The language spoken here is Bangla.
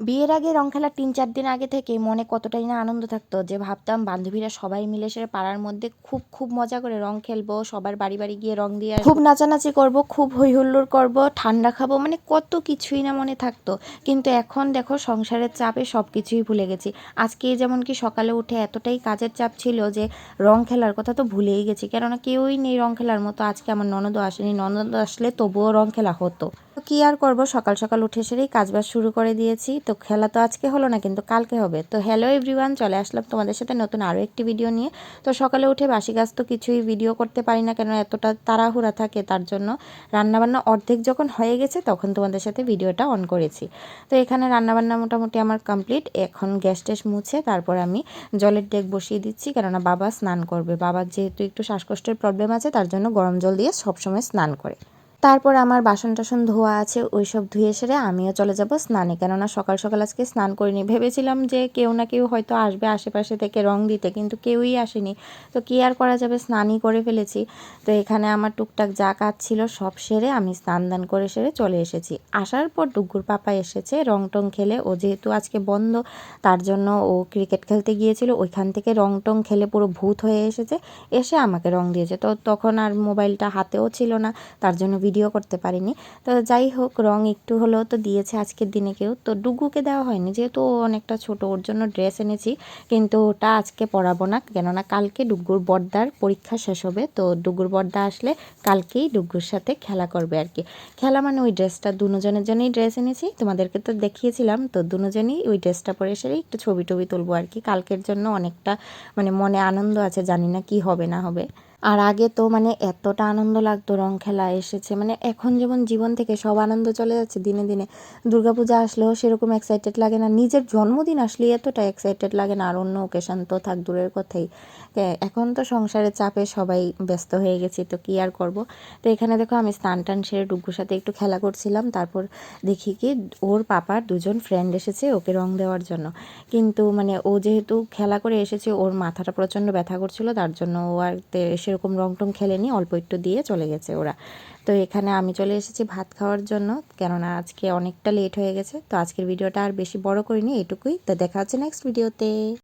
বিয়ের আগে রং খেলার ৩-৪ দিন আগে থেকেই মনে কতটাই না আনন্দ থাকতো যে ভাবতাম বান্ধবীরা সবাই মিলে সেরে পাড়ার মধ্যে খুব মজা করে রং খেলবো, সবার বাড়ি গিয়ে রং দিয়ে আসবো, খুব নাচানাচি করব, খুব হৈ হুল্লোড় করব, ঠান্ডা খাবো, মানে কত কিছুই না মনে থাকতো। কিন্তু এখন দেখো সংসারের চাপে সব কিছুই ভুলে গেছি। আজকে যেমন কি সকালে উঠে এতটাই কাজের চাপ ছিল যে রং খেলার কথা তো ভুলেই গেছি, কেননা কেউই নেই রং খেলার মতো। আজকে আমার ননদও আসেনি, ননদ আসলে তবুও রং খেলা হতো। তো কি আর করব, সকাল সকাল উঠে সেরেই কাজবাজ শুরু করে দিয়েছি। তো খেলা তো আজকে হলো না, কিন্তু কালকে হবে। তো হ্যালো এভরিওয়ান, চলে আসলাম তোমাদের সাথে নতুন আরও একটি ভিডিও নিয়ে। তো সকালে উঠে বাসি কাজ তো কিছুই ভিডিও করতে পারি না, কেন এতটা তাড়াহুড়া থাকে, তার জন্য রান্নাবান্না অর্ধেক যখন হয়ে গেছে তখন তোমাদের সাথে ভিডিওটা অন করেছি। তো এখানে রান্নাবান্না মোটামুটি আমার কমপ্লিট। এখন গ্যাস ট্যাস মুছে তারপর আমি জলের ডেক বসিয়ে দিচ্ছি, কেননা বাবা স্নান করবে। বাবার যেহেতু একটু শ্বাসকষ্টের প্রবলেম আছে, তার জন্য গরম জল দিয়ে সবসময় স্নান করে। তারপর আমার বাসন টাসন ধোয়া আছে, ওই সব ধুয়ে সেরে আমিও চলে যাব স্নানে, কেননা সকাল সকাল আজকে স্নান করিনি। ভেবেছিলাম যে কেউ না কেউ হয়তো আসবে আশেপাশে থেকে রং দিতে, কিন্তু কেউই আসেনি। তো কি আর করা যাবে, স্নানই করে ফেলেছি। তো এখানে আমার টুকটাক যা কাজ ছিল সব সেরে আমি স্নান দান করে সেরে চলে এসেছি। আসার পর ডুগ্গুর পাপা এসেছে রং টং খেলে। ও যেহেতু আজকে বন্ধ, তার জন্য ও ক্রিকেট খেলতে গিয়েছিল, ওইখান থেকে রং টং খেলে পুরো ভূত হয়ে এসেছে। এসে আমাকে রং দিয়েছে। তো তখন আর মোবাইলটা হাতেও ছিল না, তার জন্য ভিডিও করতে পারিনি। তো যাই হোক, রং একটু হলেও তো দিয়েছে আজকের দিনে কেউ। তো ডুগুকে দেওয়া হয়নি, যেহেতু ও অনেকটা ছোট, ওর জন্য ড্রেস এনেছি, কিন্তু ওটা আজকে পরাবো না, কেননা কালকে ডুগুর বড়দার পরীক্ষা শেষ হবে। তো ডুগুর বড়দা আসলে কালকেই ডুগুর সাথে খেলা করবে আর কি। খেলা মানে ওই ড্রেসটা দুজনের জন্যই ড্রেস এনেছি, তোমাদেরকে তো দেখিয়েছিলাম। তো দুজনই ওই ড্রেসটা পরে এসে একটু ছবি টবি তুলবো আর কি। কালকের জন্য অনেকটা মানে মনে আনন্দ আছে, জানি না কি হবে না হবে। আর আগে তো মানে এতটা আনন্দ লাগতো রং খেলা এসেছে, মানে এখন যেমন জীবন থেকে সব আনন্দ চলে যাচ্ছে দিনে দিনে। দুর্গাপূজা আসলেও সেরকম এক্সাইটেড লাগে না, নিজের জন্মদিন আসলেই এতটা এক্সাইটেড লাগে না, আর অন্য ওকেশন তো থাক দূরের কথাই। এখন তো সংসারের চাপে সবাই ব্যস্ত হয়ে গেছি, তো কি আর করব। তো এখানে দেখো আমি স্নান টান সেরে ডুগ্গুর সাথে একটু খেলা করছিলাম। তারপর দেখি কি ওর পাপার দুজন ফ্রেন্ড এসেছে ওকে রং দেওয়ার জন্য। কিন্তু মানে ও যেহেতু খেলা করে এসেছে, ওর মাথাটা প্রচণ্ড ব্যথা করছিল, তার জন্য ও আর সেরকম রং টং খেলেনি, অল্প একটু দিয়ে চলে গেছে ওরা। তো এখানে আমি চলে এসেছি ভাত খাওয়ার জন্য, কেননা আজকে অনেকটা লেট হয়ে গেছে। তো আজকের ভিডিওটা আর বেশি বড় করিনি, এটুকুই। তো দেখা হচ্ছে নেক্সট ভিডিওতে।